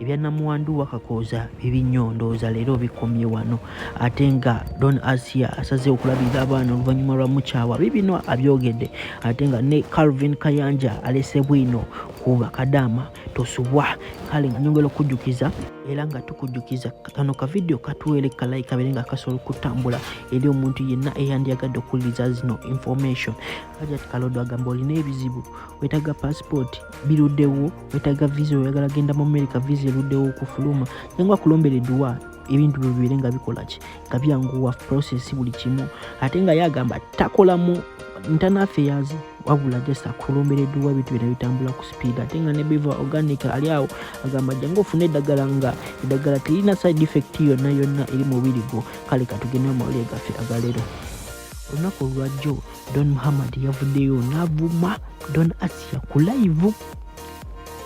ebya Namwandu wakakoza ebinyondoza leero bikomye wano ate nga Don Asiyah asaze okulabirira abaana oluvannyuma lwa mukyawa Bibino abyogedde ate nga ne Calvin Kayanja alese bwino kuba kadama tosubwa kale nga nyongera okujjukiza era nga tukujjukiza kano ka video katuweereka like kaberenga kasobola kutambula eri omuntu yenna eyandyagadde okuwuliriza zino information kaja tikalodo agamba olina ebizibu wetaga passport biruddewo wetaga visa oyagala genda mu America visa eruddewo okufuluma nangwa kulombereddwa ebintu bibiri nga bikolaki nga byanguwa process buli kimu ate nga yagamba takola mu internal affairs wabula just akulombereddwa ebintu bino bitambula ku speed ate nga ne Beaver Organic ali awo agamba jangu ofune eddagala nga eddagala terina side effect yonna eri mu birigo kale katugende mu mawulire gaffe agaleero olunaku olwajjo Don Muhammad yavuddeyo n'avuma Don Asiyah ku live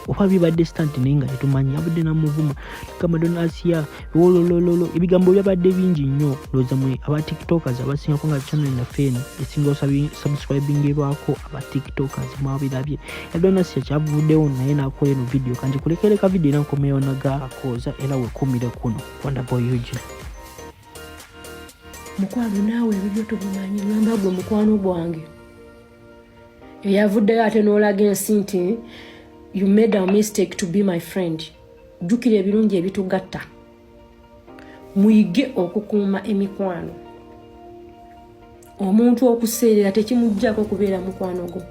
oba bibadde stand naye nga tetumanyi yavudde n'amuvuma gamba Don Asiyah ololololo ebigambo byabadde bingi nnyo looza mwe aba tiktokers abasingako nga channel naffe eno esinga subscribingirwako aba tiktokers mwabirabye Don Asiyah kyavuddewo naye n'akola eno video kanti kulekereka video era nkomeyo naga akoza era wekumire kuno Wonderboy Eugene mukwano naawe ebyo tubimanyi ngamba gwe mukwano gwange eyavuddeyo ate n'olaga ensi nti you made a mistake to be my friend jukira ebirungi ebitugatta muyige okukuuma emikwano omuntu okuseerera tekimujjako kubeera mukwano gwo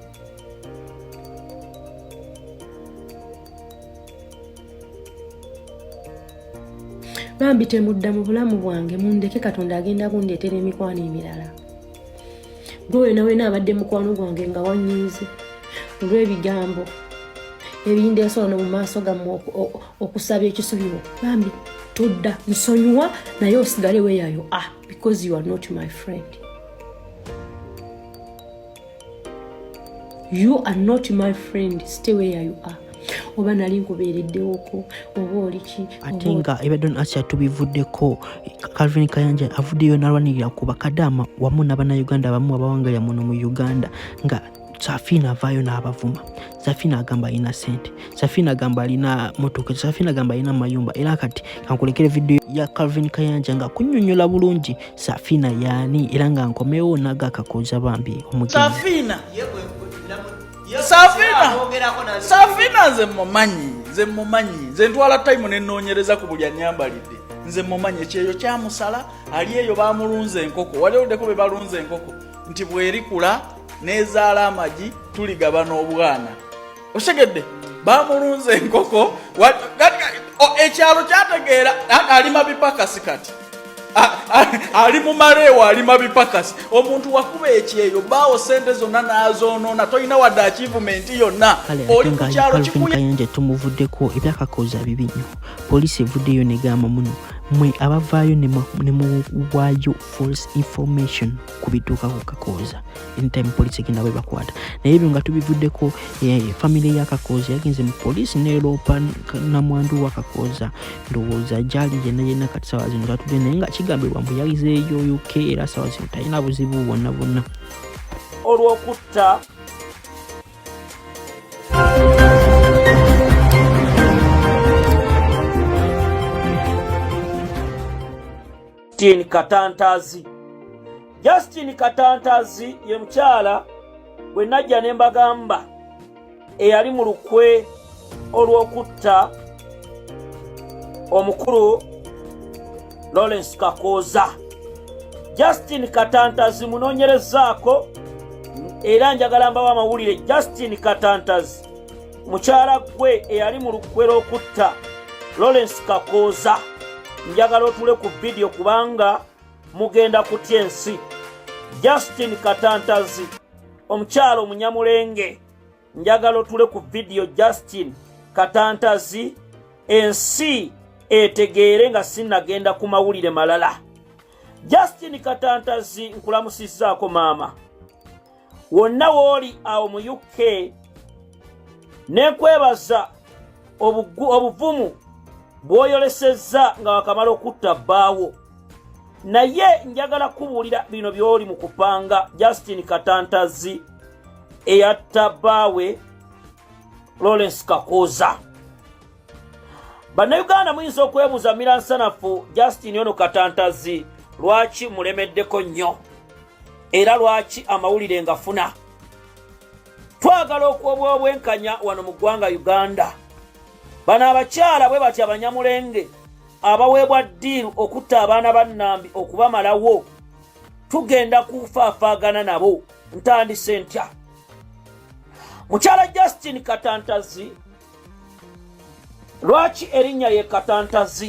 bambi temudda mu bulamu bwange mundeke Katonda agenda kundeetera emikwano emirala gwe nawe nabadde mukwano gwange nga wanyiize olw'ebigambo ebindeesola no mu maaso gammwe okusaba ekisubiro bambi todda nsonyiwa naye osigale weeyayo because you are not my friend. You are not my friend. Stay where you are. Oba nali nkubeereddewoko oba oliki ate nga Don Asiyah tubivuddeko Calvin Kayanja avuddeyo n'alwanirira ku bakadama wamu n'abannayuganda abamu abawangalira muno mu Uganda nga Safina avayo n'abavuma. Safina agamba innocent. Safina agamba alina motoka. Safina agamba alina mayumba. Era kati kankulekere video ya Calvin Kayanja nga kunnyonnyola bulungi Safina yani era nga nkomewo naga kakoza bambi omugeni. Safina nze mumanyi nze ntwala time nenoonyereza ku buli anyambalidde nze mumanyi ekyeyo kyamusala ali eyo bamulunze enkoko wali odeko be balunze enkoko nti bwerikula nezaala amagi tuligabana obwana oshegedde bamulunze enkoko ekyalo kyategeera ali mabipakasi kati ali mu marewa ali mabipakasi omuntu wakuba ekyeyo bawo sente zonna nazonoona toyina wadde achievement yonna oli ku kyalo kikuye tumuvuddeko ebyakakoza bibinyo poliisi evuddeyo negamba muno mwe abavaayo ne muwaayo false information ku bituuka ku kakoza anytime poliisi egenda bwe bakwata naye ebyo nga tubivuddeko family ya kakoza yagenze mu poliisi neeropa Namwandu wa kakoza ndowooza gyali yenna kati sawa zino tatudde naye nga kigambibwa mbu yayizeeyo UK era sawa zino talina buzibu bwonna olw'okutta Justin Katantazi ye mukyala bwe najja ne mbagamba eyali mu lukwe olw'okutta omukulu Lawrence Kakoza. Justin Katantazi munoonyerezaako era njagala mbawa amawulire. Justin Katantazi mukyala gwe eyali mu lukwe lw'okutta Lawrence Kakoza njagala otule ku video kubanga mugenda kutya ensi. Justin Katantazi omukyalo omunyamulenge njagala otule ku video. Justin Katantazi ensi etegeere nga sinnagenda ku mawulire malala. Justin Katantazi nkulamusizzaako maama wonna wooli awo mu UK nekwebaza obuvumu bw'oyolesezza nga wakamala okutta bbaawo naye njagala kubuulira bino by'oli mu kupanga. Justin Katantazi eyatta Bawe Lawrence Kakoza. Bannayuganda muyinza okwebuuza Miransanafu Justin ono Katantazi lwaki mulemeddeko nnyo era lwaki amawulire ngafuna. Twagala okuwa obwenkanya wano mu ggwanga Uganda. Bano abakyala bwe bati abanyamulenge abaweebwa ddiiru okutta abaana ba Nambi okubamalawo, tugenda kufaafaagana nabo. Ntandise ntya. Mukyala Justin Katantazi, lwaki erinnya ye Katantazi?